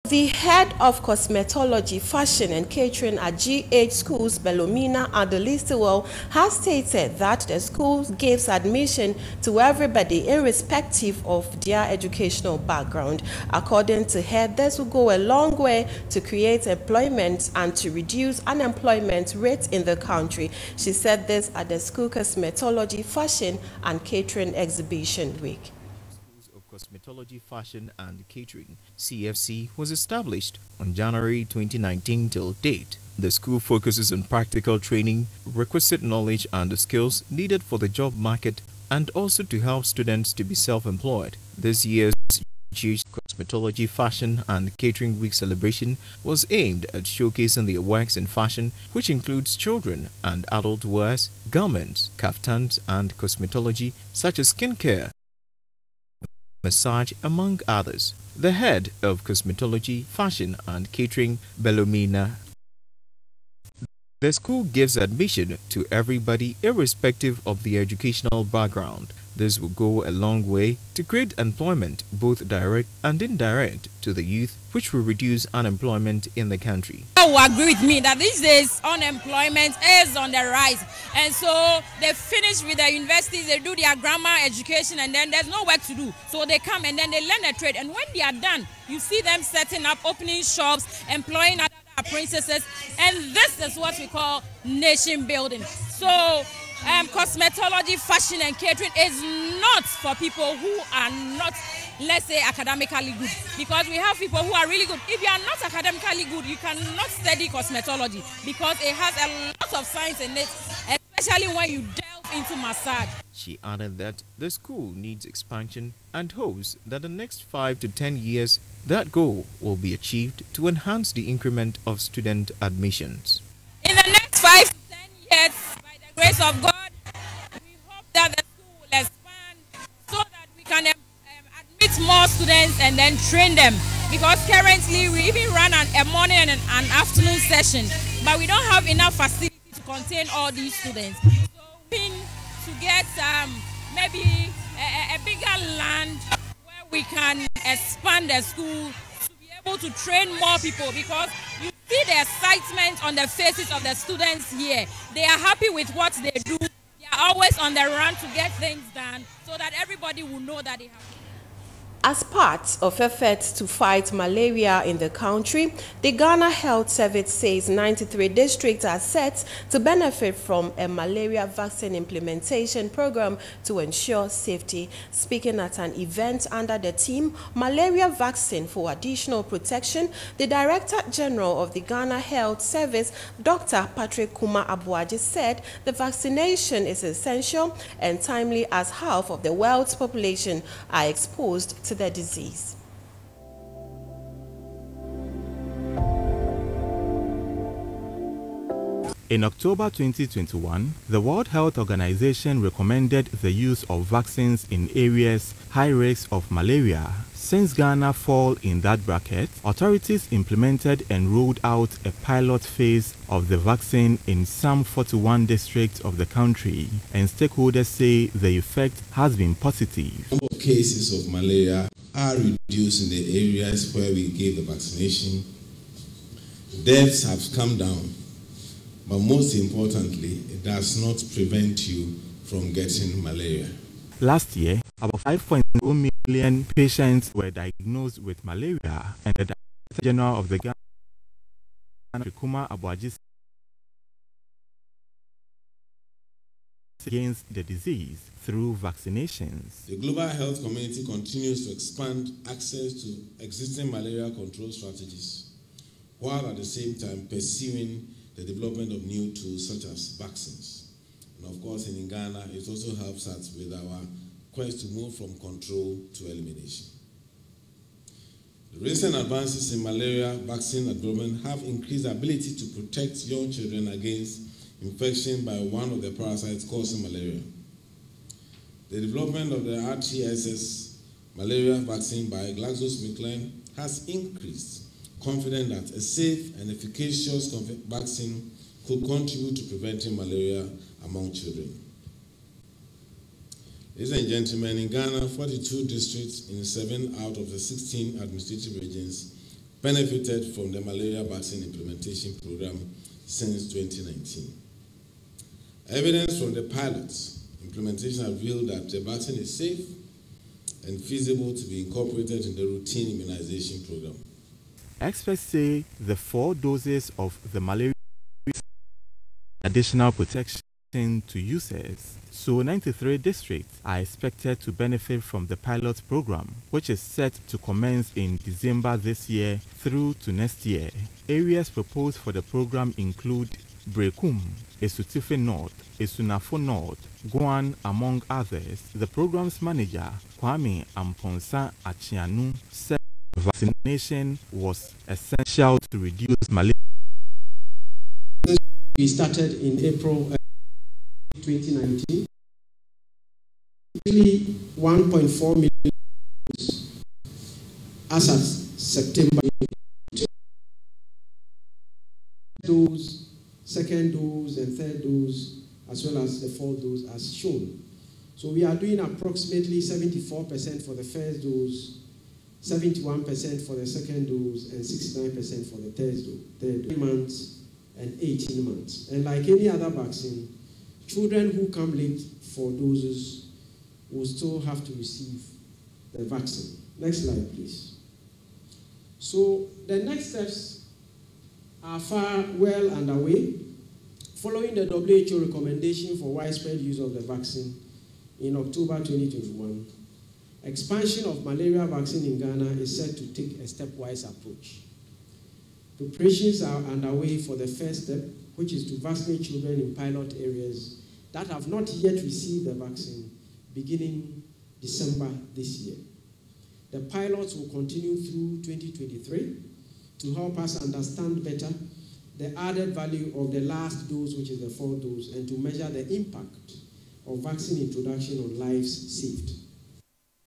The head of Cosmetology, Fashion and Catering at GH Schools, Belomina Adelistiwell, has stated that the school gives admission to everybody irrespective of their educational background. According to her, this will go a long way to create employment and to reduce unemployment rate in the country. She said this at the School Cosmetology, Fashion and Catering Exhibition Week. Cosmetology, Fashion and Catering (CFC) was established on January 2019 till date. The school focuses on practical training, requisite knowledge and the skills needed for the job market, and also to help students to be self-employed. This year's Cosmetology, Fashion and Catering Week celebration was aimed at showcasing their works in fashion, which includes children and adult wears, garments, kaftans and cosmetology such as skincare, massage, among others. The head of Cosmetology, Fashion and Catering, Belomina, the school gives admission to everybody irrespective of their educational background. This will go a long way to create employment, both direct and indirect, to the youth, which will reduce unemployment in the country. You will agree with me that these days unemployment is on the rise, and so they finish with their universities, they do their grammar education, and then there's no work to do. So they come and then they learn a trade, and when they are done, you see them setting up, opening shops, employing other apprentices, and this is what we call nation building. So cosmetology, fashion and catering is not for people who are not, let's say, academically good, because we have people who are really good. If you are not academically good, you cannot study cosmetology because it has a lot of science in it, especially when you delve into massage. She added that the school needs expansion and hopes that the next 5 to 10 years that goal will be achieved to enhance the increment of student admissions. In the next 5 to 10 years, by the grace of God, we hope that the school will expand so that we can admit more students and then train them. Because currently we even run a morning and an afternoon session, but we don't have enough facility to contain all these students. So we need to get maybe a bigger land where we can expand the school to be able to train more people, because you see the excitement on the faces of the students here. They are happy with what they do. They are always on the run to get things done so that everybody will know that they have. As part of efforts to fight malaria in the country, the Ghana Health Service says 93 districts are set to benefit from a malaria vaccine implementation program to ensure safety. Speaking at an event under the theme Malaria Vaccine for Additional Protection, the Director General of the Ghana Health Service, Dr. Patrick Kuma Abuaji, said the vaccination is essential and timely as half of the world's population are exposed to the disease. In October 2021, the World Health Organization recommended the use of vaccines in areas high risk of malaria. Since Ghana fall in that bracket, authorities implemented and rolled out a pilot phase of the vaccine in some 41 districts of the country, and stakeholders say the effect has been positive. Number of cases of malaria are reduced in the areas where we gave the vaccination. Deaths have come down, but most importantly, it does not prevent you from getting malaria. Last year, about 5.0 million patients were diagnosed with malaria, and the Director General of the Ghana, Kuma Abuaji, against the disease through vaccinations. The global health community continues to expand access to existing malaria control strategies, while at the same time pursuing the development of new tools such as vaccines. And of course, in Ghana, it also helps us with our quest to move from control to elimination. The recent advances in malaria vaccine development have increased the ability to protect young children against infection by one of the parasites causing malaria. The development of the RTSS malaria vaccine by GlaxoSmithKline has increased confidence that a safe and efficacious vaccine could contribute to preventing malaria among children. Ladies and gentlemen, in Ghana, 42 districts in 7 out of the 16 administrative regions benefited from the malaria vaccine implementation program since 2019. Evidence from the pilots implementation have revealed that the vaccine is safe and feasible to be incorporated in the routine immunization program. Experts say the 4 doses of the malaria additional protection to users. So 93 districts are expected to benefit from the pilot program, which is set to commence in December this year through to next year. Areas proposed for the program include Brekum, Esutife North, Esunafo North, Guan, among others. The program's manager, Kwame Amponsa Achianu, said vaccination was essential to reduce malaria. We started in April 2019. Really 1.4 million as of September. Dose, second dose and third dose, as well as the fourth dose as shown. So we are doing approximately 74% for the first dose, 71% for the second dose, and 69% for the third dose. 3 months and 18 months. And like any other vaccine, children who come late for doses will still have to receive the vaccine. Next slide, please. So the next steps are far well underway. Following the WHO recommendation for widespread use of the vaccine in October 2021, expansion of malaria vaccine in Ghana is set to take a stepwise approach. Preparations are underway for the first step, which is to vaccinate children in pilot areas that have not yet received the vaccine, beginning December this year. The pilots will continue through 2023 to help us understand better the added value of the last dose, which is the 4th dose, and to measure the impact of vaccine introduction on lives saved.